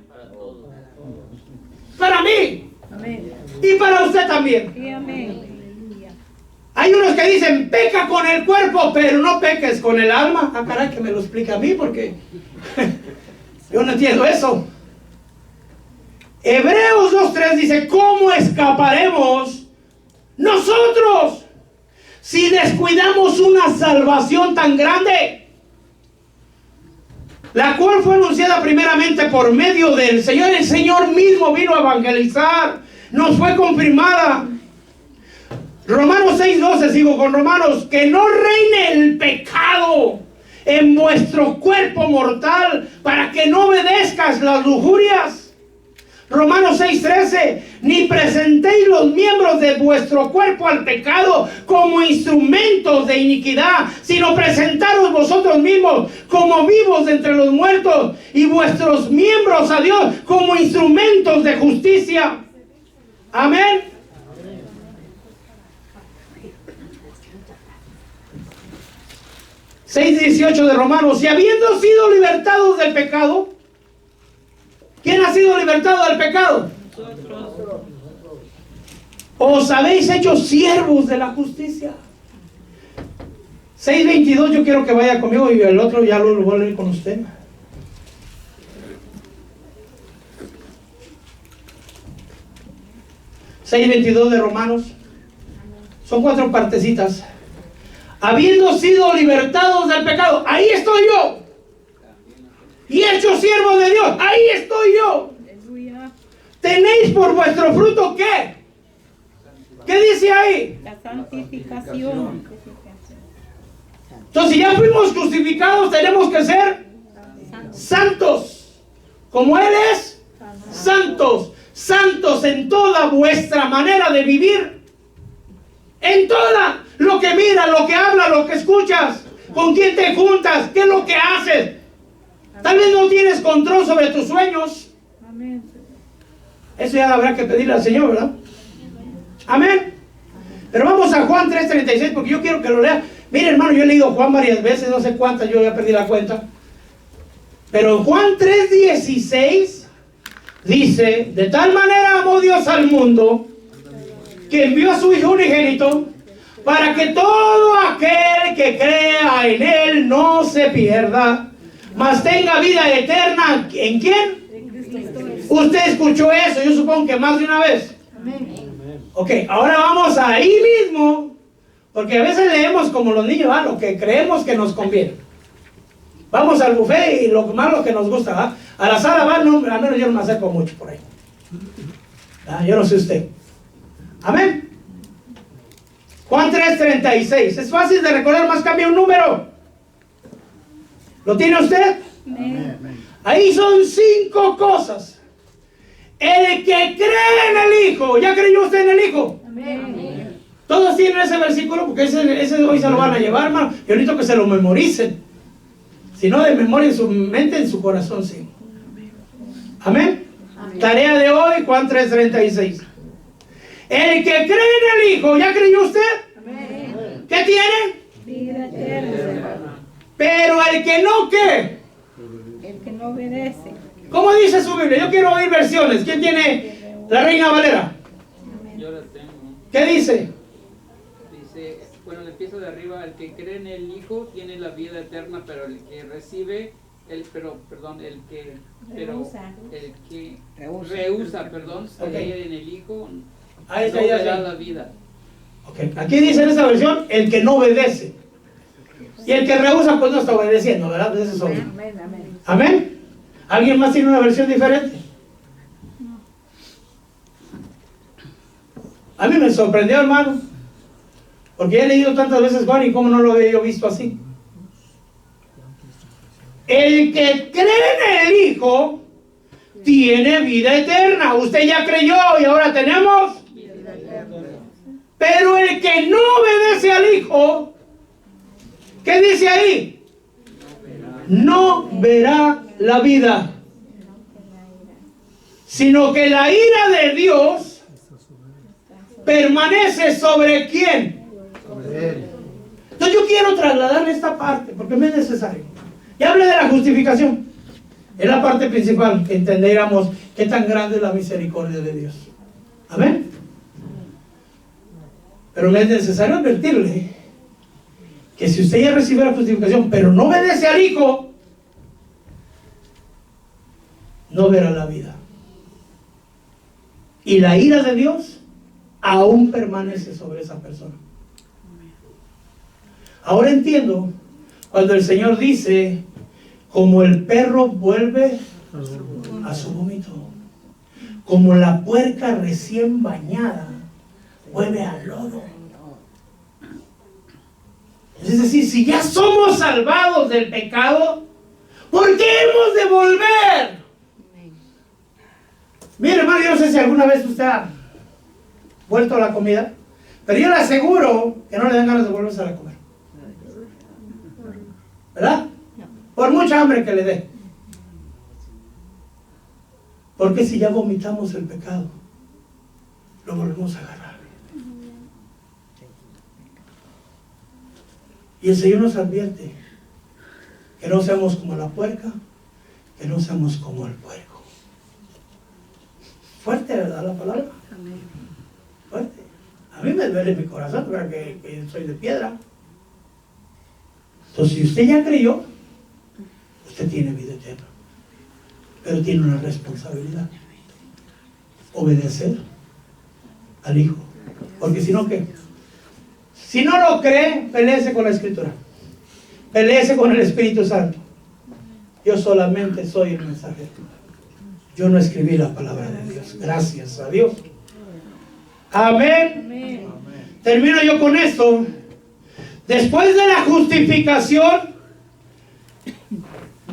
Para mí. Amén. Y para usted también. Sí, amén. Hay unos que dicen, peca con el cuerpo, pero no peques con el alma. Ah, caray, que me lo explica a mí, porque yo no entiendo eso. Hebreos 2:3 dice, ¿cómo escaparemos nosotros si descuidamos una salvación tan grande? La cual fue anunciada primeramente por medio del Señor. El Señor mismo vino a evangelizar. Nos fue confirmada. Romanos 6:12, sigo con Romanos. Que no reine el pecado en vuestro cuerpo mortal, para que no obedezcas las lujurias. Romanos 6:13, ni presentéis los miembros de vuestro cuerpo al pecado como instrumentos de iniquidad, sino presentaros vosotros mismos como vivos de entre los muertos y vuestros miembros a Dios como instrumentos de justicia. Amén. (6:18) de Romanos. Y habiendo sido libertados del pecado, ¿quién ha sido libertado del pecado? Os habéis hecho siervos de la justicia. 6:22, yo quiero que vaya conmigo y el otro ya lo voy a leer con usted. 6:22 de Romanos. Son 4 partecitas. Habiendo sido libertados del pecado, ahí estoy yo. Y hecho siervo de Dios, ahí estoy yo. Aleluya. Tenéis por vuestro fruto ¿qué? ¿Qué dice ahí? La santificación. Entonces, si ya fuimos justificados, tenemos que ser santos, como Él es santos. Santos en toda vuestra manera de vivir, en toda, lo que miras, lo que hablas, lo que escuchas, con quién te juntas, qué es lo que haces. Tal vez no tienes control sobre tus sueños. Amén. Eso ya habrá que pedirle al Señor, ¿verdad? Amén. Pero vamos a Juan 3:36, porque yo quiero que lo lea. Mire, hermano, yo he leído Juan varias veces, no sé cuántas, yo ya perdí la cuenta. Pero Juan 3:16 dice, de tal manera amó Dios al mundo, que envió a su Hijo unigénito, para que todo aquel que crea en Él no se pierda, mas tenga vida eterna. ¿En quién? Usted escuchó eso, yo supongo que más de una vez. Ok, ahora vamos ahí mismo, porque a veces leemos como los niños, lo que creemos que nos conviene. Vamos al buffet y lo malo que nos gusta, ¿va? A la sala, no, al menos yo no me acerco mucho por ahí. Yo no sé usted. Amén. Juan 3:36. Es fácil de recordar, más cambia un número. ¿Lo tiene usted? Amén. Ahí son 5 cosas. El que cree en el Hijo. ¿Ya creyó usted en el Hijo? Amén. Todos tienen ese versículo, porque ese hoy se lo van a llevar, hermano. Yo necesito que se lo memoricen. Si no, de memoria en su mente, en su corazón, sí. Amén. Amén. Tarea de hoy, Juan 3:36. El que cree en el Hijo, ¿ya creyó usted? Amén. ¿Qué tiene? Vida eterna. Pero el que no, ¿qué? El que no obedece. ¿Cómo dice su Biblia? Yo quiero oír versiones. ¿Quién tiene la Reina Valera? Yo la tengo. ¿Qué dice? Dice, bueno, le empiezo de arriba, el que cree en el Hijo tiene la vida eterna, pero el que recibe, el que rehúsa, creer en el Hijo, Ahí no está, verá la vida. Okay. Aquí dice en esta versión, el que no obedece. Y el que rehúsa, pues no está obedeciendo, ¿verdad? Pues eso es obvio. Amén, amén. Amén. ¿Alguien más tiene una versión diferente? A mí me sorprendió, hermano, porque he leído tantas veces Juan y cómo no lo había yo visto así. El que cree en el Hijo tiene vida eterna. Usted ya creyó y ahora tenemos. Pero el que no obedece al Hijo, ¿qué dice ahí? No verá la vida, sino que la ira de Dios permanece sobre ¿quién? Entonces yo quiero trasladarle esta parte porque me es necesario. Ya hablé de la justificación, es la parte principal, que entendiéramos qué tan grande es la misericordia de Dios. Amén. Pero me es necesario advertirle que si usted ya recibe la justificación pero no obedece al Hijo, no verá la vida, y la ira de Dios aún permanece sobre esa persona. Ahora entiendo cuando el Señor dice, como el perro vuelve a su vómito, como la puerca recién bañada vuelve al lodo. Es decir, si ya somos salvados del pecado, ¿por qué hemos de volver? Mire, hermano, yo no sé si alguna vez usted ha vuelto a la comida, pero yo le aseguro que no le dan ganas de volverse a la comer, ¿verdad? Por mucha hambre que le dé. Porque si ya vomitamos el pecado, lo volvemos a agarrar. Y el Señor nos advierte que no seamos como la puerca, que no seamos como el puerco. Fuerte, ¿verdad la palabra? Fuerte. A mí me duele mi corazón, ¿verdad? Que soy de piedra. Entonces, si usted ya creyó, usted tiene vida eterna. Pero tiene una responsabilidad: obedecer al Hijo. Porque si no, ¿qué? Si no lo cree, peleese con la Escritura, peleese con el Espíritu Santo. Yo solamente soy el mensajero. Yo no escribí la palabra de Dios. Gracias a Dios. Amén. Amén. Termino yo con esto. Después de la justificación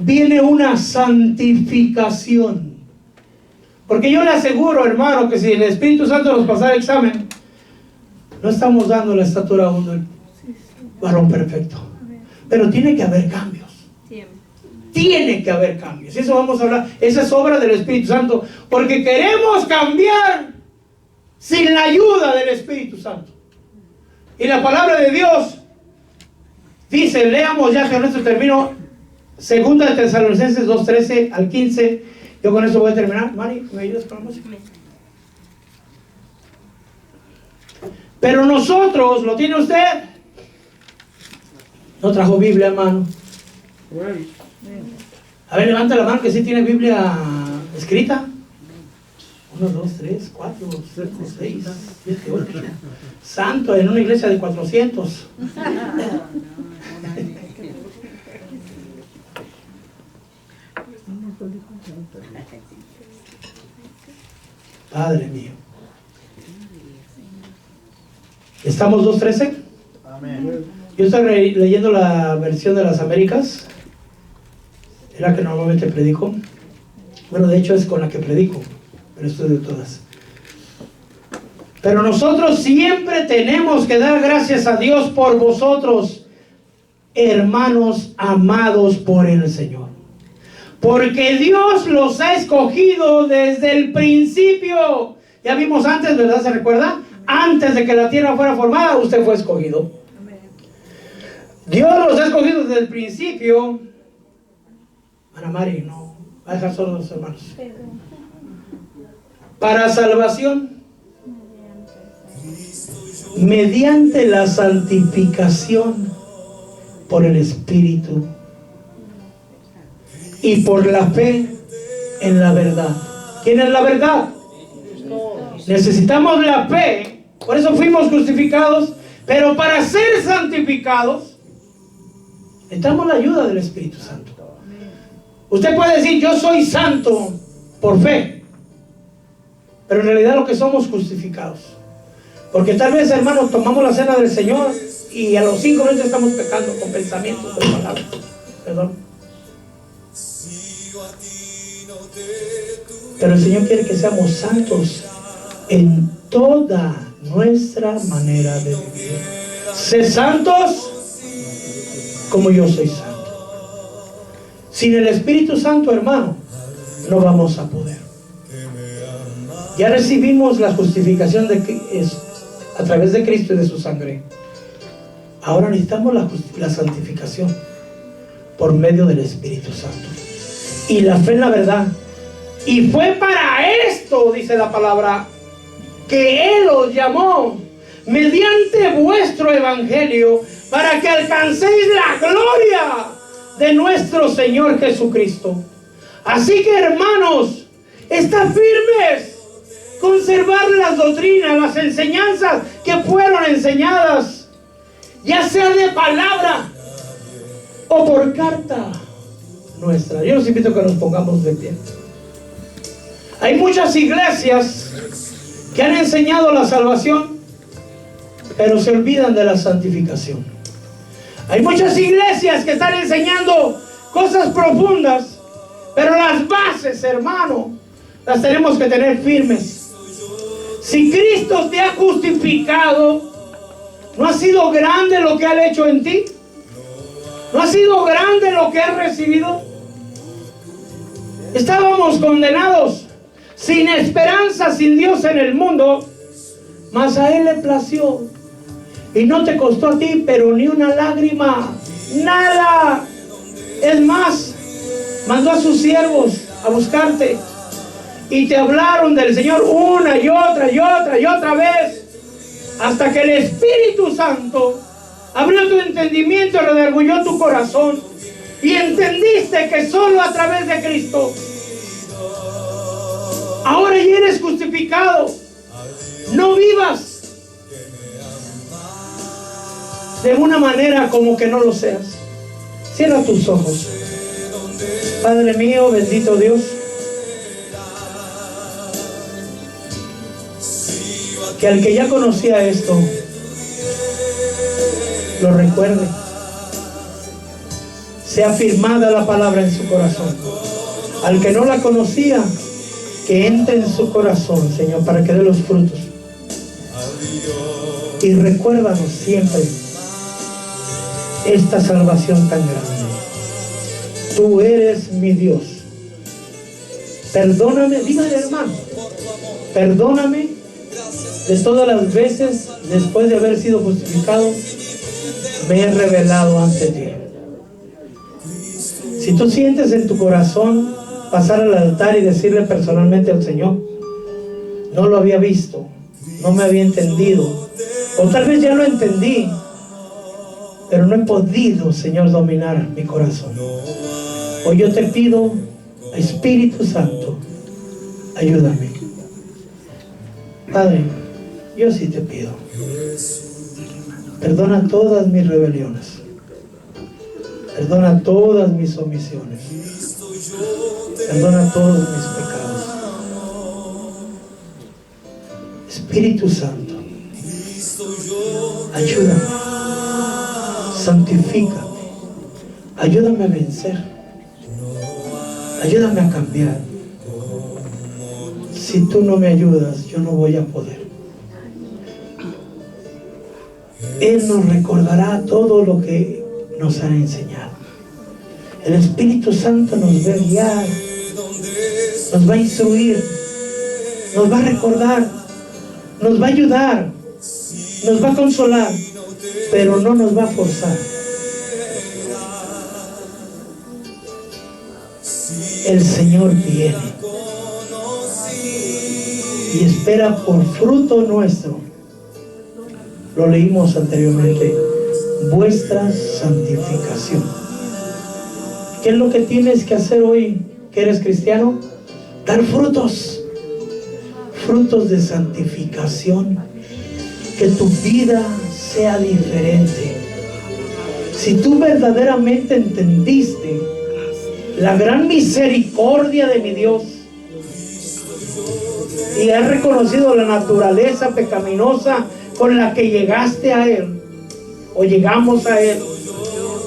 viene una santificación. Porque yo le aseguro, hermano, que si el Espíritu Santo nos pasara el examen, no estamos dando la estatura aún del varón perfecto. Pero tiene que haber cambios. Tiene que haber cambios. Eso vamos a hablar. Esa es obra del Espíritu Santo. Porque queremos cambiar sin la ayuda del Espíritu Santo. Y la palabra de Dios dice, leamos ya que con esto termino, 2 de Tesalonicenses 2:13 al 15. Yo con esto voy a terminar. Mari, ¿me ayudas con la música? Pero nosotros, ¿lo tiene usted? No trajo Biblia, hermano. A ver, levanta la mano que sí tiene Biblia escrita. 1, 2, 3, 4, 5, 6, 7, 8. Santo, en una iglesia de 400. Padre mío. ¿Estamos 2:13? Amén. Yo estoy leyendo la versión de las Américas. Es la que normalmente predico. Bueno, de hecho es con la que predico, pero esto es de todas. Pero nosotros siempre tenemos que dar gracias a Dios por vosotros, hermanos amados por el Señor. Porque Dios los ha escogido desde el principio. Ya vimos antes, ¿verdad? ¿Se recuerda? Antes de que la tierra fuera formada, usted fue escogido. Dios los ha escogido desde el principio. Ana Mari, no, va a dejar solos los hermanos. Para salvación. mediante la santificación por el Espíritu y por la fe en la verdad. ¿Quién es la verdad? Necesitamos la fe, por eso fuimos justificados, pero para ser santificados necesitamos la ayuda del Espíritu Santo. Usted puede decir, yo soy santo por fe, pero en realidad lo que somos justificados. Porque tal vez, hermanos, tomamos la cena del Señor y a los 5 minutos estamos pecando con pensamientos, con palabras. Perdón. Pero el Señor quiere que seamos santos en toda nuestra manera de vivir. Sé santos como yo soy santo. Sin el Espíritu Santo, hermano, no vamos a poder. Ya recibimos la justificación a través de Cristo y de su sangre. Ahora necesitamos la santificación por medio del Espíritu Santo y la fe en la verdad. Y fue para esto, dice la palabra, que Él os llamó mediante vuestro evangelio, para que alcancéis la gloria de nuestro Señor Jesucristo. Así que, hermanos, estad firmes, conservar las doctrinas, las enseñanzas que fueron enseñadas, ya sea de palabra o por carta nuestra. Yo los invito a que nos pongamos de pie. Hay muchas iglesias que han enseñado la salvación, pero se olvidan de la santificación. Hay muchas iglesias que están enseñando cosas profundas, pero las bases, hermano, las tenemos que tener firmes. Si Cristo te ha justificado, ¿no ha sido grande lo que ha hecho en ti? ¿No ha sido grande lo que has recibido? Estábamos condenados, sin esperanza, sin Dios en el mundo, mas a Él le plació. Y no te costó a ti, pero ni una lágrima, nada. Es más, mandó a sus siervos a buscarte y te hablaron del Señor una y otra y otra y otra vez, hasta que el Espíritu Santo abrió tu entendimiento y redarguyó tu corazón y entendiste que solo a través de Cristo ahora ya eres justificado. No vivas de una manera como que no lo seas. Cierra tus ojos. Padre mío, bendito Dios, que al que ya conocía esto lo recuerde, sea firmada la palabra en su corazón. Al que no la conocía, que entre en su corazón, Señor, para que dé los frutos. Y recuérdanos siempre esta salvación tan grande. Tú eres mi Dios. Perdóname, dígale, hermano, perdóname de todas las veces después de haber sido justificado me he rebelado ante ti. Si tú sientes en tu corazón pasar al altar y decirle personalmente al Señor, no lo había visto, no me había entendido, o tal vez ya lo entendí, pero no he podido, Señor, dominar mi corazón. Hoy yo te pido, Espíritu Santo, ayúdame. Padre, yo sí te pido, perdona todas mis rebeliones, perdona todas mis omisiones, perdona todos mis pecados. Espíritu Santo, ayúdame, santifícame, ayúdame a vencer, ayúdame a cambiar. Si tú no me ayudas, yo no voy a poder. Él nos recordará todo lo que nos ha enseñado. El Espíritu Santo nos va a guiar, nos va a instruir, nos va a recordar, nos va a ayudar, nos va a consolar, pero no nos va a forzar. El Señor viene y espera por fruto nuestro Lo leímos anteriormente. Vuestra santificación. ¿Qué es lo que tienes que hacer hoy que eres cristiano? Dar frutos. Frutos de santificación. Que tu vida sea diferente. Si tú verdaderamente entendiste la gran misericordia de mi Dios y has reconocido la naturaleza pecaminosa con la que llegaste a Él o llegamos a Él,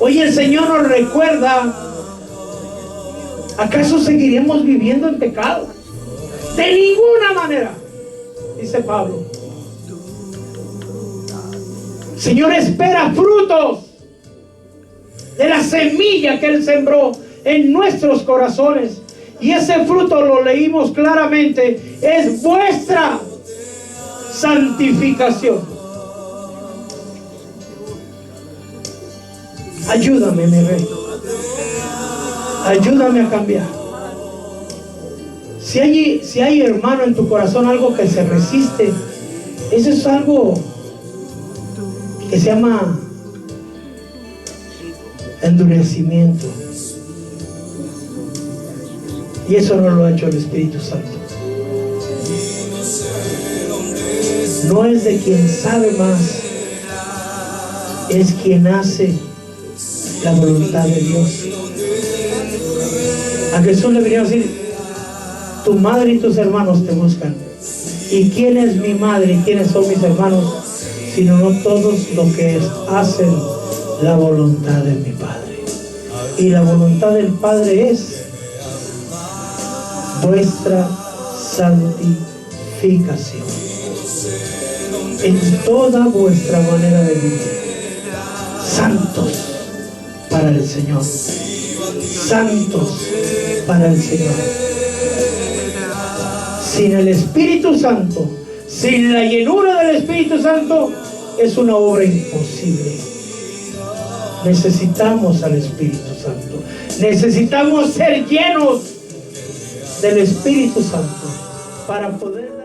hoy el Señor nos recuerda: ¿acaso seguiremos viviendo en pecado? De ninguna manera, dice Pablo. El Señor espera frutos de la semilla que Él sembró en nuestros corazones. Y ese fruto, lo leímos claramente, es vuestra santificación. Ayúdame, mi rey. Ayúdame a cambiar. Si hay, hermano, en tu corazón algo que se resiste, eso es algo que se llama endurecimiento. Y eso no lo ha hecho el Espíritu Santo. No es de quien sabe más, es quien hace la voluntad de Dios. A Jesús le venía a decir: tu madre y tus hermanos te buscan. ¿Y quién es mi madre y quiénes son mis hermanos? Sino no todos los que hacen la voluntad de mi Padre. Y la voluntad del Padre es vuestra santificación en toda vuestra manera de vivir. Santos para el Señor. Santos para el Señor. Sin el Espíritu Santo, sin la llenura del Espíritu Santo, es una obra imposible. Necesitamos al Espíritu Santo. Necesitamos ser llenos del Espíritu Santo para poder